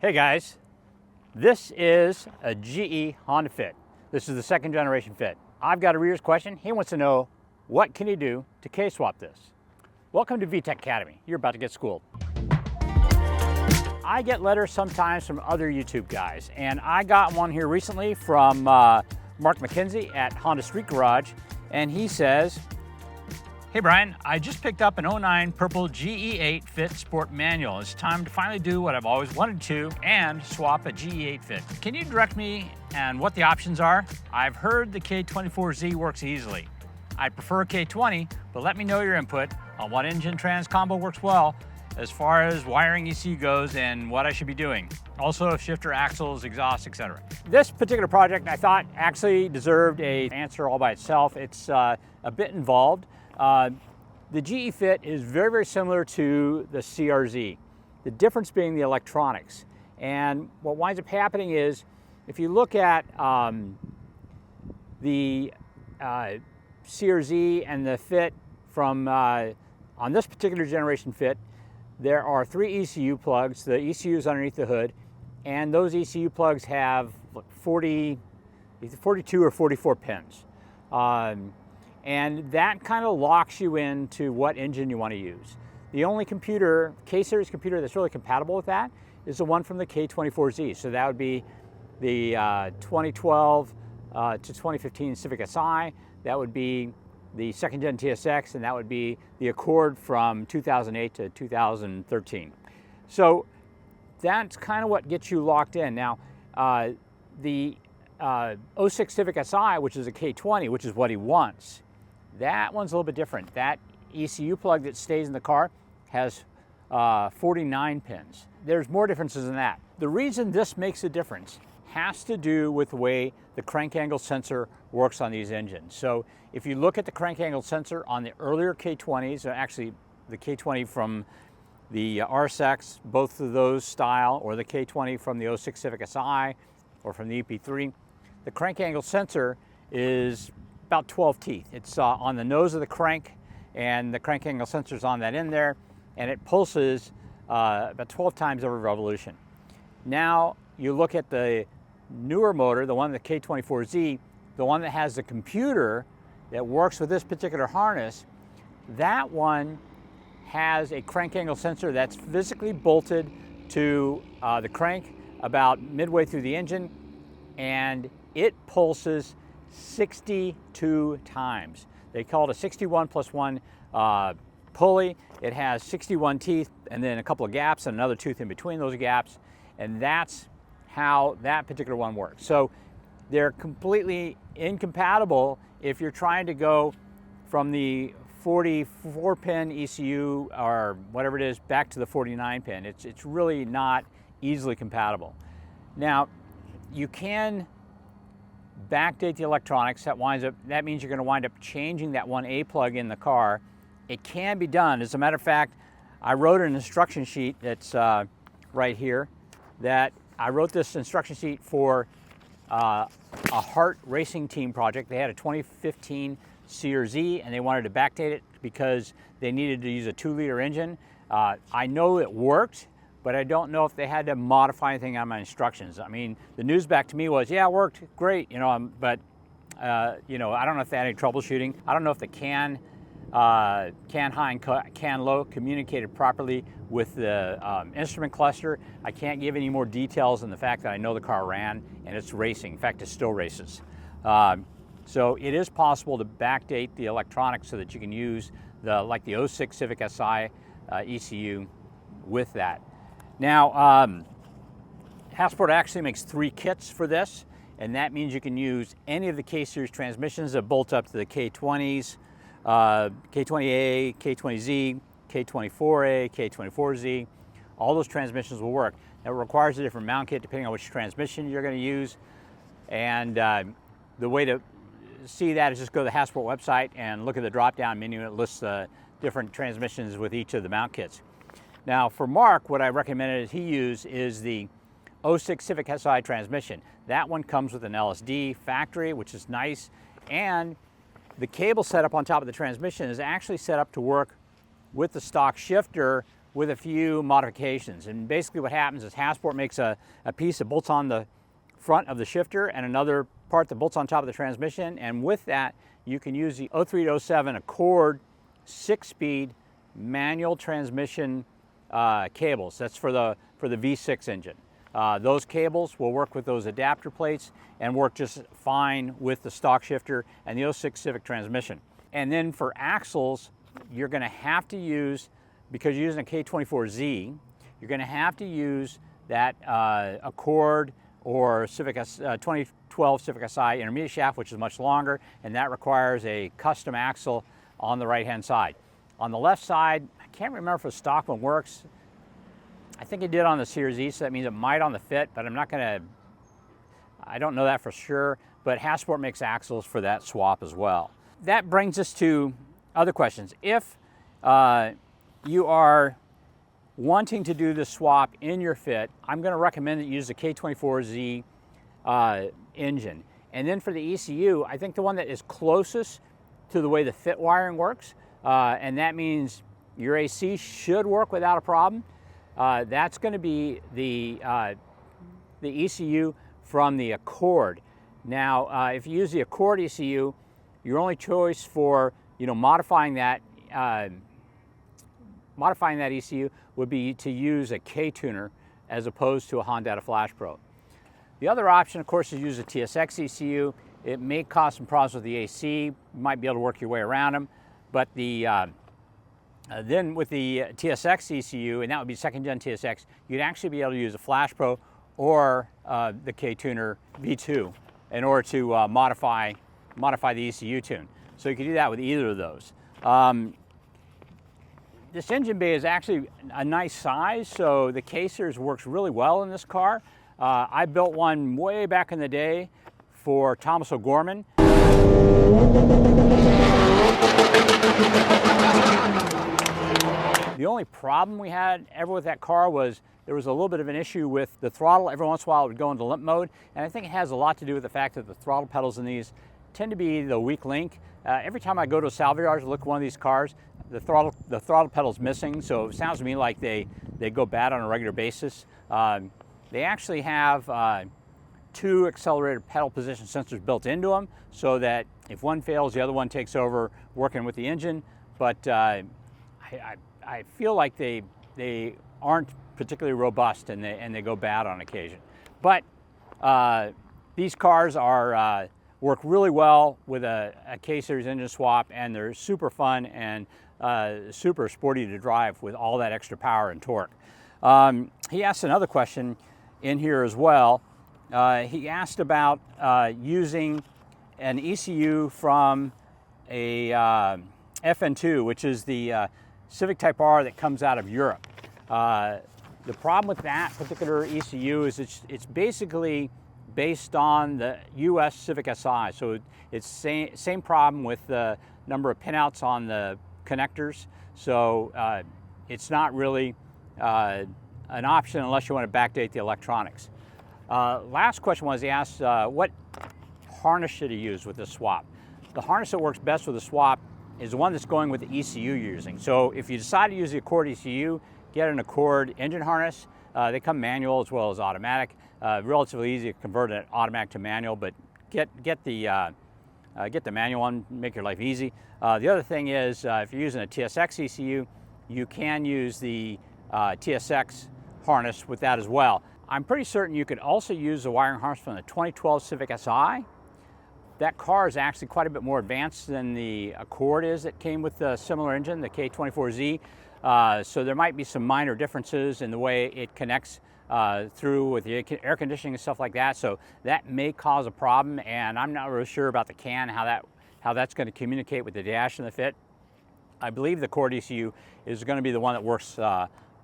Hey guys, this is a GE Honda fit. This is the second generation fit. I've got a reader's question. He wants to know, what can you do to K-swap this? Welcome to VTEC Academy. You're about to get schooled. I get letters sometimes from other YouTube guys, and I got one here recently from Mark McKenzie at Honda Street Garage, and he says, "Hey Brian, I just picked up an 09 purple GE8 Fit Sport Manual. It's time to finally do what I've always wanted to and swap a GE8 Fit. Can you direct me on what the options are? I've heard the K24Z works easily. I prefer K20, but let me know your input on what engine trans combo works well as far as wiring ECU goes and what I should be doing. Also shifter, axles, exhaust, etc." This particular project I thought actually deserved an answer all by itself. It's a bit involved. The GE Fit is very, very similar to the CRZ. The difference being the electronics. And what winds up happening is, if you look at the CRZ and the Fit from, on this particular generation Fit, there are 3 ECU plugs. The ECU is underneath the hood, and those ECU plugs have 42 or 44 pins. And that kind of locks you into what engine you want to use. The only computer, K-series computer that's really compatible with that is the one from the K24Z. So that would be the 2012 to 2015 Civic Si. That would be the second gen TSX, and that would be the Accord from 2008 to 2013. So that's kind of what gets you locked in. Now, the 06 Civic Si, which is a K20, which is what he wants, that one's a little bit different. That ECU plug that stays in the car has 49 pins. There's more differences than that. The reason this makes a difference has to do with the way the crank angle sensor works on these engines. So if you look at the crank angle sensor on the earlier K20s, actually the K20 from the RSX, both of those style, or the K20 from the 06 Civic Si or from the EP3, the crank angle sensor is about 12 teeth. It's on the nose of the crank, and the crank angle sensor's on that end there, and it pulses about 12 times every revolution. Now you look at the newer motor, the one, the K24Z, the one that has the computer that works with this particular harness. That one has a crank angle sensor that's physically bolted to the crank about midway through the engine, and it pulses 62 times. They call it a 61 plus 1 pulley. It has 61 teeth and then a couple of gaps and another tooth in between those gaps, and that's how that particular one works. So they're completely incompatible if you're trying to go from the 44 pin ECU or whatever it is back to the 49 pin. It's really not easily compatible. Now, you can backdate the electronics. That means you're going to wind up changing that 1A plug in the car. It can be done. As a matter of fact, I wrote an instruction sheet that's right here. That I wrote this instruction sheet for a Hart racing team project. They had a 2015 CRZ and they wanted to backdate it because they needed to use a 2-liter engine. I know it worked, but I don't know if they had to modify anything on my instructions. I mean, the news back to me was, yeah, it worked great, but I don't know if they had any troubleshooting. I don't know if the can high and can low communicated properly with the instrument cluster. I can't give any more details than the fact that I know the car ran and it's racing. In fact, it still races. So it is possible to backdate the electronics so that you can use the 06 Civic Si ECU with that. Now, Hasport actually makes 3 kits for this, and that means you can use any of the K-series transmissions that bolt up to the K20s, K20A, K20Z, K24A, K24Z. All those transmissions will work. Now, it requires a different mount kit depending on which transmission you're going to use, and the way to see that is just go to the Hasport website and look at the drop-down menu. It lists the different transmissions with each of the mount kits. Now for Mark, what I recommended he use is the 06 Civic Si transmission. That one comes with an LSD factory, which is nice, and the cable setup on top of the transmission is actually set up to work with the stock shifter with a few modifications. And basically what happens is Hasport makes a piece that bolts on the front of the shifter and another part that bolts on top of the transmission, and with that you can use the 03 to 07 Accord 6-speed manual transmission cables. That's for the V6 engine. Those cables will work with those adapter plates and work just fine with the stock shifter and the 06 Civic transmission. And then for axles, you're going to have to use, because you're using a K24Z, you're going to have to use that Accord or Civic 2012 Civic Si intermediate shaft, which is much longer, and that requires a custom axle on the right-hand side. On the left side, I can't remember if a stock one works. I think it did on the Series E, so that means it might on the Fit, but I don't know that for sure, but Hasport makes axles for that swap as well. That brings us to other questions. If you are wanting to do the swap in your Fit, I'm going to recommend that you use the K24Z engine. And then for the ECU, I think the one that is closest to the way the Fit wiring works, and that means your AC should work without a problem, that's going to be the ECU from the Accord. Now, if you use the Accord ECU, your only choice for modifying that ECU would be to use a K-tuner as opposed to a Honda Flash Pro. The other option, of course, is use a TSX ECU. It may cause some problems with the AC. You might be able to work your way around them, but then with the TSX ECU, and that would be second gen TSX, you'd actually be able to use a Flash Pro or the K-tuner V2 in order to modify the ECU tune. So you can do that with either of those. This engine bay is actually a nice size, so the Cacers works really well in this car. I built one way back in the day for Thomas O'Gorman. The only problem we had ever with that car was there was a little bit of an issue with the throttle. Every once in a while it would go into limp mode, and I think it has a lot to do with the fact that the throttle pedals in these tend to be the weak link. Every time I go to a salvage yard to look at one of these cars, the throttle pedal's missing, so it sounds to me like they go bad on a regular basis. They actually have 2 accelerated pedal position sensors built into them, so that if one fails, the other one takes over working with the engine. But I feel like they aren't particularly robust, and they go bad on occasion. But these cars are work really well with a K-Series engine swap, and they're super fun and super sporty to drive with all that extra power and torque. He asked another question in here as well. He asked about using an ECU from a FN2, which is the Civic Type R that comes out of Europe. The problem with that particular ECU is it's basically based on the US Civic Si, so it's same problem with the number of pinouts on the connectors, so it's not really an option unless you want to backdate the electronics. Last question was, he asked what harness should he use with this swap. The harness that works best with the swap is the one that's going with the ECU you're using. So if you decide to use the Accord ECU, get an Accord engine harness. They come manual as well as automatic. Relatively easy to convert an automatic to manual, but get the manual one, make your life easy. The other thing is, if you're using a TSX ECU, you can use the TSX harness with that as well. I'm pretty certain you could also use the wiring harness from the 2012 Civic Si. That car is actually quite a bit more advanced than the Accord is that came with the similar engine, the K24Z. So there might be some minor differences in the way it connects through with the air conditioning and stuff like that. So that may cause a problem, and I'm not really sure about the CAN, how that's going to communicate with the dash and the Fit. I believe the Accord ECU is going to be the one that works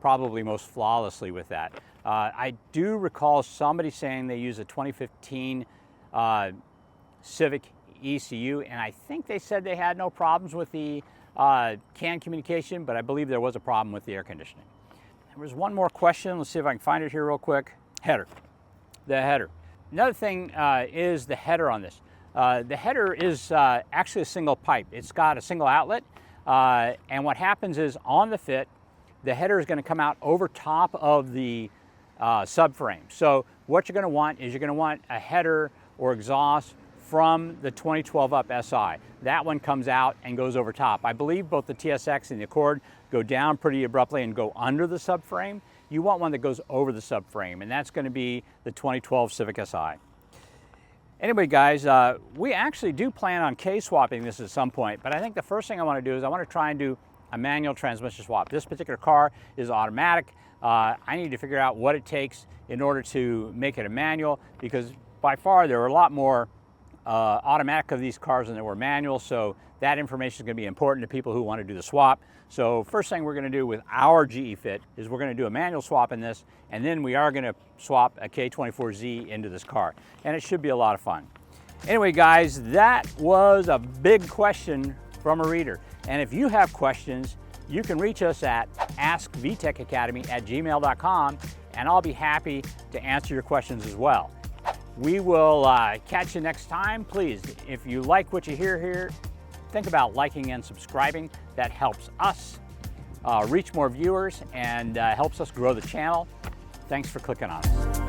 probably most flawlessly with that. I do recall somebody saying they use a 2015 Civic ECU, and I think they said they had no problems with the CAN communication, but I believe there was a problem with the air conditioning. There was one more question. Let's see if I can find it here real quick. Header. The header. Another thing is the header on this. The header is actually a single pipe. It's got a single outlet, and what happens is on the Fit, the header is going to come out over top of the subframe. So what you're going to want is you're going to want a header or exhaust from the 2012 up SI. That one comes out and goes over top. I believe both the TSX and the Accord go down pretty abruptly and go under the subframe. You want one that goes over the subframe, and that's going to be the 2012 Civic Si. Anyway, guys, we actually do plan on K-swapping this at some point, but I think the first thing I want to do is I want to try and do a manual transmission swap. This particular car is automatic. I need to figure out what it takes in order to make it a manual, because by far there are a lot more automatic of these cars than there were manual, so that information is going to be important to people who want to do the swap. So first thing we're going to do with our GE Fit is we're going to do a manual swap in this, and then we are going to swap a K24Z into this car, and it should be a lot of fun. Anyway, guys, that was a big question from a reader, and if you have questions, you can reach us at askvtecacademy@gmail.com, and I'll be happy to answer your questions as well. We will catch you next time. Please, if you like what you hear here, think about liking and subscribing. That helps us reach more viewers and helps us grow the channel. Thanks for clicking on us.